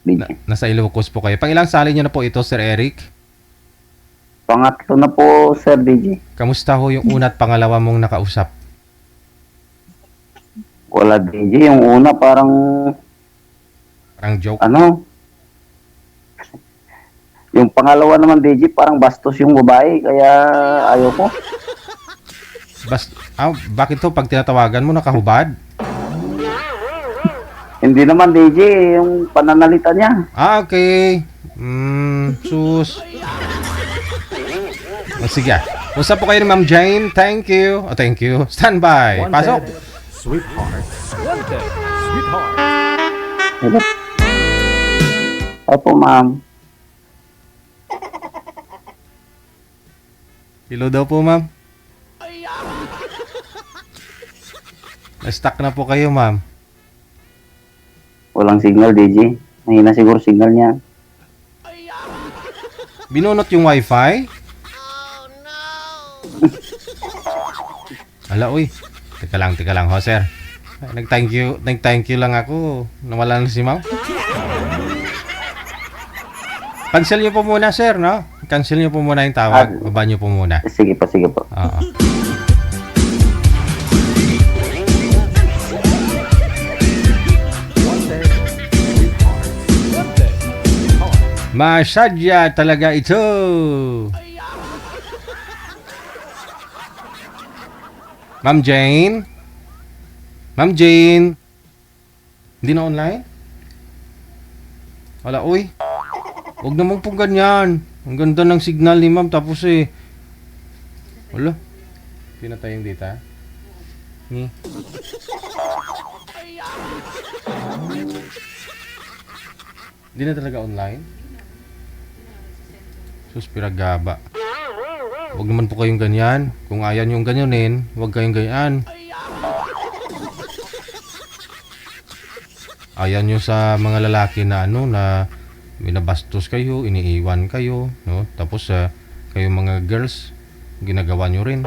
DJ. Nasa Ilocos po kayo. Pangilang sali niyo na po ito, Sir Eric? Pangatlo na po, Sir DJ. Kamusta ho yung una at pangalawa mong nakausap? Wala, DJ. Yung una parang, Parang joke. ano, yung pangalawa naman, DJ, parang bastos yung babae, kaya ayaw ko. Bakit to pag tinatawagan mo nakahubad? Hindi naman, DJ, yung pananalita niya. Okay. Sus. Sige. Usap po kayo ni Ma'am Jane. Thank you. Oh, thank you. Stand by. Pasok. Sweetheart. Wanted, sweetheart. Hello. Opo, ma'am. Hello daw po, ma'am. Na-stuck na po kayo, ma'am. Walang signal, DJ. Mahina siguro signal niya. Binunot yung wifi? Ala, uy. Teka lang, ho, sir. Nag-thank you lang ako. Nawala na si ma'am. Cancel niyo po muna, sir, no? Cancel niyo po muna yung tawag. Baba niyo po muna. Sige po, sige po. Oo. Wanted, sweetheart. Wanted, sweetheart. Masadya talaga ito. Ma'am Jane? Ma'am Jane? Hindi na online? Wala, uy. Huwag naman pong ganyan. Ang ganda ng signal ni ma'am. Tapos wala. Pinatay yung data. Ni. Hindi na talaga online? Sus, piragaba. Huwag naman po kayong ganyan. Kung ayaw nyo ganyanin, huwag kayong ganyan. Ayaw nyo sa mga lalaki na na binabastos kayo, iniiwan kayo, no? Tapos kayong mga girls, ginagawa nyo rin.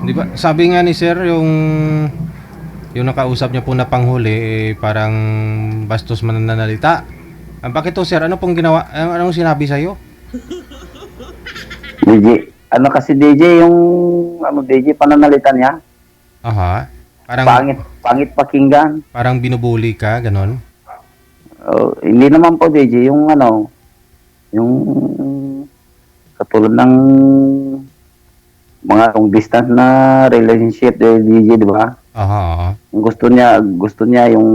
Di ba? Sabi nga ni sir, yung nakausap niya po na panghuli, parang bastos mananalita. Bakit to, sir? Ano pong ginawa? Anong sinabi sa'yo? DJ, ano kasi DJ, yung DJ, pananalita niya. Aha. Parang Pangit pakinggan. parang binubuli ka, ganon. Hindi naman po, DJ, yung yung katulad ng mga long distance na relationship, DJ, di ba? Aha. Yung gusto niya yung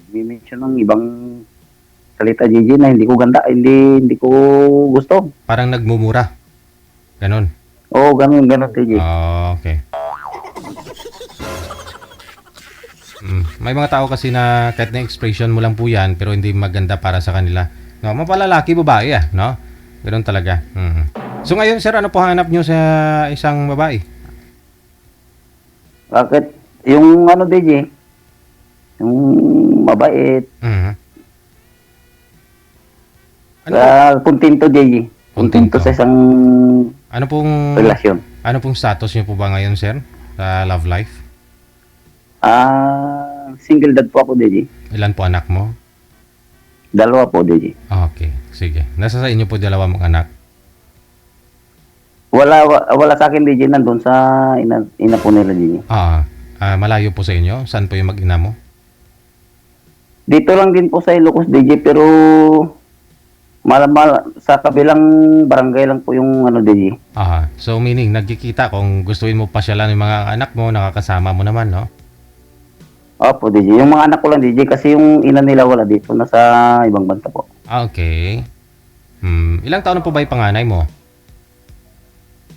mention ng ibang salita, DJ, na hindi ko ganda, hindi ko gusto. Parang nagmumura. Ganon. Oo, ganun, DJ. Okay. May mga tao kasi na kahit na expression mo lang po yan, pero hindi maganda para sa kanila. No, mapalalaki, babae no? Ganun talaga. So ngayon, sir, ano po hanap nyo sa isang babae? Bakit? Yung DJ, yung mabait, kontento, DJ. Kontento sa isang Ano pong relasyon. Ano pong status niyo po ba ngayon, sir? Sa love life? Single dad po ako, DJ. Ilan po anak mo? Dalawa po, DJ. Okay, sige. Nasa sa inyo po dalawa mong anak? Wala sa akin, DJ, nandun sa ina po nila, DJ. Malayo po sa inyo? Saan po yung mag-ina mo? Dito lang din po sa Ilocos, DJ, pero sa kabilang barangay lang po yung DJ. So meaning, nagkikita kung gustuin mo pasyalan yung mga anak mo, nakakasama mo naman, no? Opo, DJ. Yung mga anak ko lang, DJ, kasi yung ina nila wala dito. Nasa ibang bansa po. Okay. Ilang taon na po ba yung panganay mo?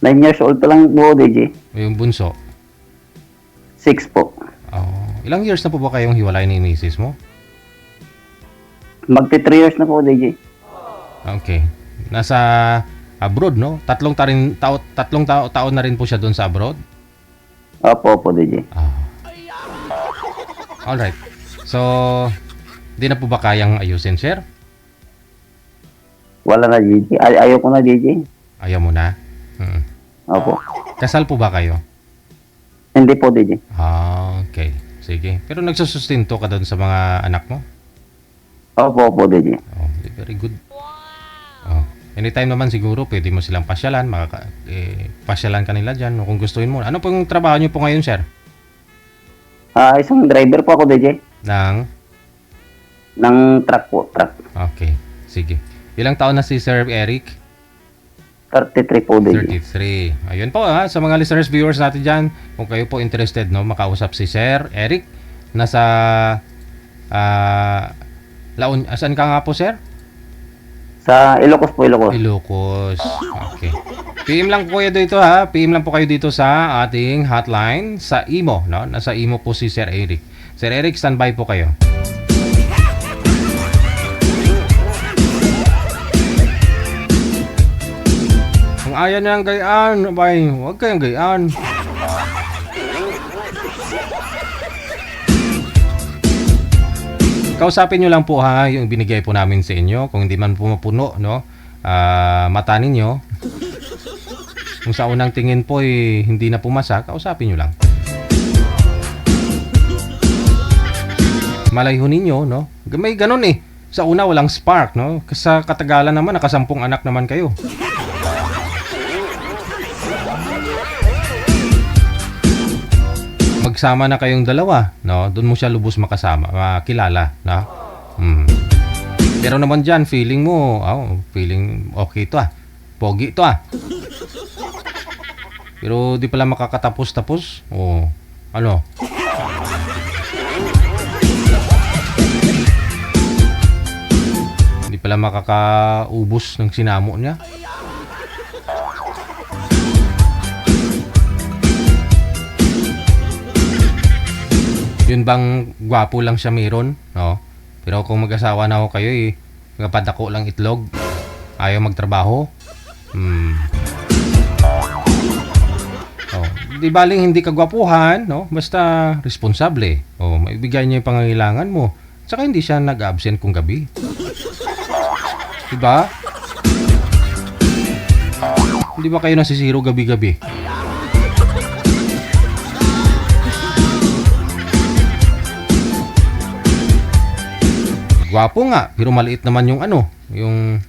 9 years old pa lang po, DJ. Yung bunso? 6 po. Ilang years na po ba kayong hiwalay ni misis mo? Magti 3 years na po, DJ. Okay. Nasa abroad, no? Tatlong taon na rin po siya doon sa abroad? Opo, DJ. Alright. So, di na po ba kayang ayusin, sir? Wala na, DJ. Ayaw ko na, DJ. Ayaw mo na? Opo. Kasal po ba kayo? Hindi po, DJ. Okay. Sige. Pero nagsusustinto ka doon sa mga anak mo? Opo, DJ. Oh, very good. Oh. Anytime naman siguro, pwede mo silang pasyalan. Pasyalan ka nila dyan kung gustuin mo. Ano pong trabaho nyo po ngayon, sir? Isang driver po ako, DJ. Ng truck po, truck. Okay. Sige. Ilang taon na si Sir Eric? 33 po, DJ. 33. Ayun po sa mga listeners, viewers natin dyan, kung kayo po interested, no, makausap si Sir Eric. Nasa saan ka nga po, sir? Sa Ilocos po, Ilocos. Ilocos. Okay. PM lang po kayo dito PM lang po kayo dito sa ating hotline sa Imo, no? Nasa Imo po si Sir Eric. Sir Eric, standby po kayo. Kung ayaw niyang gayaan, abay, huwag kayong gayaan. Kausapin nyo lang po yung binigay po namin sa inyo. Kung hindi man po mapuno, no? Mata ninyo. Kung sa unang tingin po hindi na pumasa, kausapin nyo lang. Malayho ninyo, no? May ganun Sa una walang spark, no? Sa katagalan naman, nakasampung anak naman kayo. Magsama na kayong dalawa, no? Doon mo siya lubos makilala, no? Pero naman diyan, feeling mo, feeling okay to Pogi to Pero di pala makakatapos-tapos. Ano? Di pala makakaubos ng sinamo niya. Yun bang gwapo lang siya meron, no? Pero kung mag-asawa na ako kayo, magpadako lang itlog, ayaw magtrabaho. Di baling hindi ka gwapuhan, no? Basta responsable. Maibigay niya yung pangangailangan mo. Saka hindi siya nag-absent kung gabi. Diba? Hindi ba kayo nasisiro gabi-gabi? Gwapo nga, pero maliit naman yung yung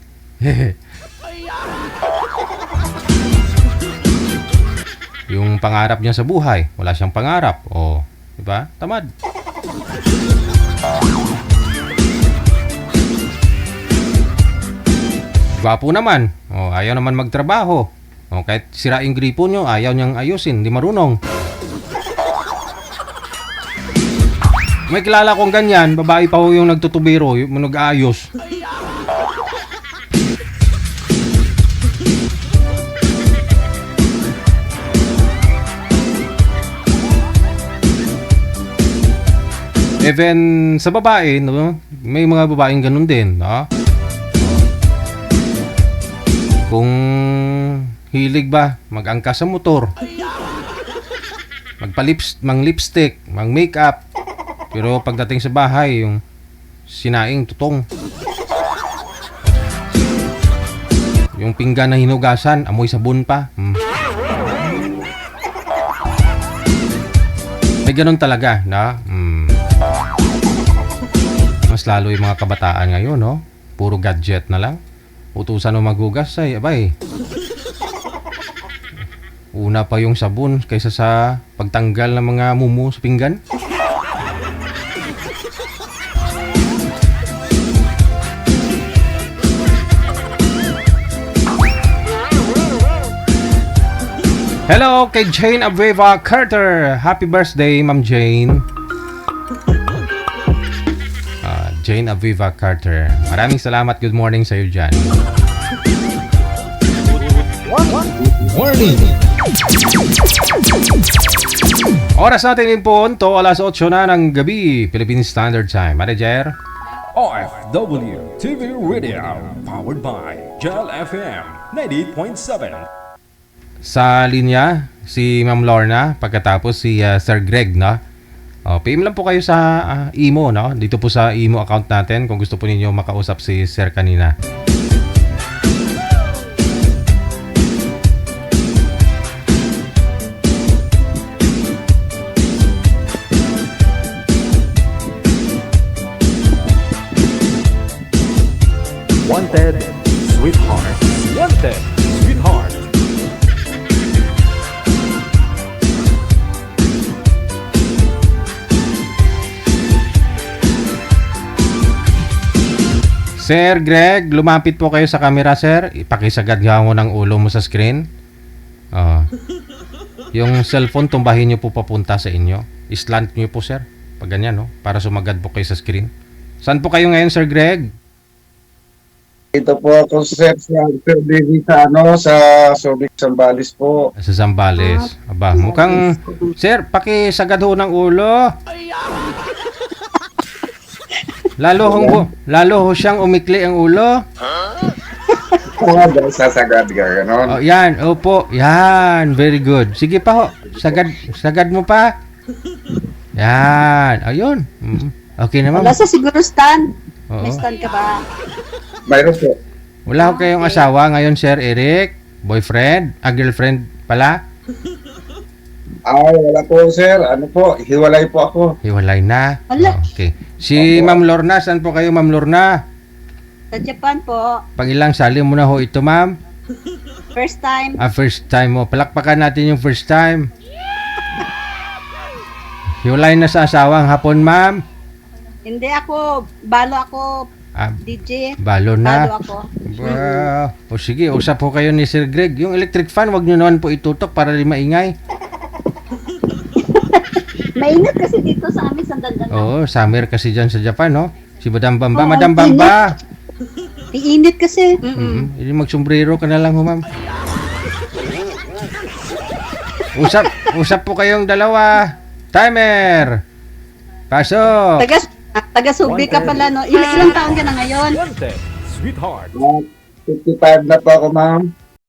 yung pangarap niya sa buhay. Wala siyang pangarap. Diba? Tamad. Gwapo naman. Ayaw naman magtrabaho. Kahit sira yung gripo nyo, ayaw niyang ayusin. Hindi marunong. May kilala kong ganyan, babae pa ho yung nagtutubiro, yung nag-aayos. Even sa babae, no, may mga babaeng ganun din, no? Kung hilig ba, mag-angkas sa motor, mang-lipstick, mang-makeup, pero pagdating sa bahay, yung sinaing tutong. Yung pinggan na hinugasan, amoy sabon pa. May ganun talaga, na? Mas lalo yung mga kabataan ngayon, no? Puro gadget na lang. Utusan mo maghugas, abay. Una pa yung sabon kaysa sa pagtanggal ng mga mumu sa pinggan. Hello kay Jane Aviva Carter. Happy birthday, Ma'am Jane. Jane Aviva Carter. Maraming salamat. Good morning sa iyo dyan. Morning. Oras natin in punto, alas 8 na ng gabi, Philippine Standard Time. Manager? OFW TV Radio. Powered by Gel FM 98.7. Sa linya, si Ma'am Lorna, pagkatapos si Sir Greg, no? PM lang po kayo sa Imo, no? Dito po sa Imo account natin kung gusto po ninyo makausap si Sir kanina. Sir Greg, lumapit po kayo sa camera, sir. Ipakisagad nga mo ng ulo mo sa screen. Oh. Yung cellphone, tumbahin nyo po papunta sa inyo. Islant nyo po, sir. Pag ganyan, no? Para sumagad po kayo sa screen. Saan po kayo ngayon, Sir Greg? Ito po ako sir sa sa Subic Zambales po. Sa Zambales. Aba, mukhang... Sir, pakisagad ho ng ulo. Lalo ho siyang umikli ang ulo. Sasagad ka, gano'n. Oh, yan. Opo. Yan. Very good. Sige pa ho. Sagad mo pa. Yan. Ayun. Okay naman. Wala sa siguro stand. Oo. May stand ka ba? Mayroon po. Wala ho kayong asawa ngayon, Sir Eric? Boyfriend? Girlfriend pala? Wala po sir. Ano po, hiwalay po ako. Hiwalay na. Wala. Okay. Si Ma'am Lorna, saan po kayo, Ma'am Lorna? Sa Japan po. Pang ilang sali mo na ho ito, Ma'am? First time. First time mo. Palakpakan natin yung first time. Hiwalay na sa asawang hapon, Ma'am? Hindi ako. Balo ako. DJ. Balo Balo na. ako. O sige, usap po kayo ni Sir Greg. Yung electric fan, wag nyo naman po itutok para di maingay. Mainit kasi dito sa amin sa Dandan. Oo, summer kasi dyan sa Japan, no? Si Madam Bamba. Madam Bamba! Iinit kasi. Hindi magsombrero ka na lang, ho, ma'am. Usap po kayong dalawa. Timer! Pasok! Taga Subic ka pala, no? Ilang taon ka na ngayon? Fuente, Sweetheart. 55 na po ako ma'am.